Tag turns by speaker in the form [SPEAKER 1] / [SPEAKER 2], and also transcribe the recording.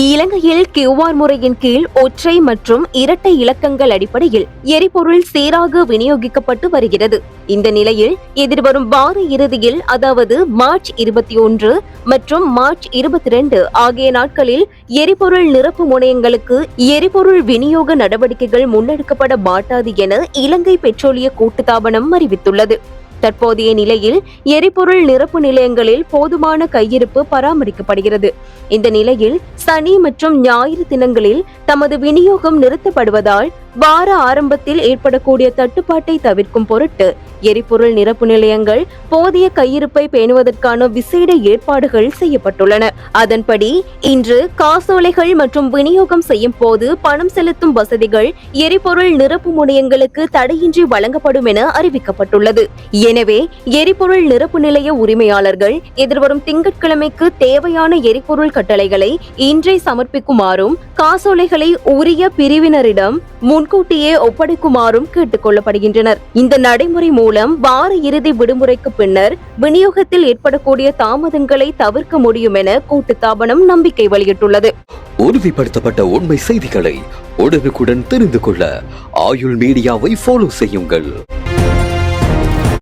[SPEAKER 1] இலங்கையில் QR முறையின் கீழ் ஒற்றை மற்றும் இரட்டை இலக்கங்கள் அடிப்படையில் எரிபொருள் சீராக விநியோகிக்கப்பட்டு வருகிறது. இந்த நிலையில் எதிர்வரும் வார இறுதியில், அதாவது மார்ச் 21 மற்றும் மார்ச் 22 ஆகிய நாட்களில் எரிபொருள் நிரப்பு முனையங்களுக்கு எரிபொருள் விநியோக நடவடிக்கைகள் முன்னெடுக்கப்பட மாட்டாது என இலங்கை பெட்ரோலிய கூட்டுத்தாபனம் அறிவித்துள்ளது. தற்போதைய நிலையில் எரிபொருள் நிரப்பு நிலையங்களில் போதுமான கையிருப்பு பராமரிக்கப்படுகிறது. இந்த நிலையில் சனி மற்றும் ஞாயிறு தினங்களில் தமது விநியோகம் நிறுத்தப்படுவதால் வார ஆரம்பத்தில் ஏற்படக்கூடிய தட்டுப்பாட்டை தவிர்க்கும் பொருட்டு எரிபொருள் நிரப்பு நிலையங்கள் போதிய கையிருப்பை பேணுவதற்கான விசேட ஏற்பாடுகள் செய்யப்பட்டுள்ளன. அதன்படி இன்று காசோலைகள் மற்றும் விநியோகம் செய்யும் போது பணம் செலுத்தும் வசதிகள் எரிபொருள் நிரப்பு முனையங்களுக்கு தடையின்றி வழங்கப்படும் என அறிவிக்கப்பட்டுள்ளது. எனவே எரிபொருள் நிரப்பு நிலைய உரிமையாளர்கள் எதிர்வரும் திங்கட்கிழமைக்கு தேவையான எரிபொருள் கட்டளைகளை இன்றே சமர்ப்பிக்குமாறும் காசோலைகளை உரிய பிரிவினரிடம் முன்கூட்டியே ஒப்படைக்குமாறும் கேட்டுக் கொள்ளப்படுகின்றனர். இந்த நடைமுறை மூலம் வார இறுதி விடுமுறைக்கு பின்னர் விநியோகத்தில் ஏற்படக்கூடிய தாமதங்களை தவிர்க்க முடியும் என கூட்டுத்தாபனம் நம்பிக்கை வெளியிட்டுள்ளது.
[SPEAKER 2] உறுதிப்படுத்தப்பட்ட உண்மை செய்திகளை உடனுக்குடன் தெரிந்து கொள்ள ஆயுள் மீடியாவை ஃபாலோ செய்யுங்கள்.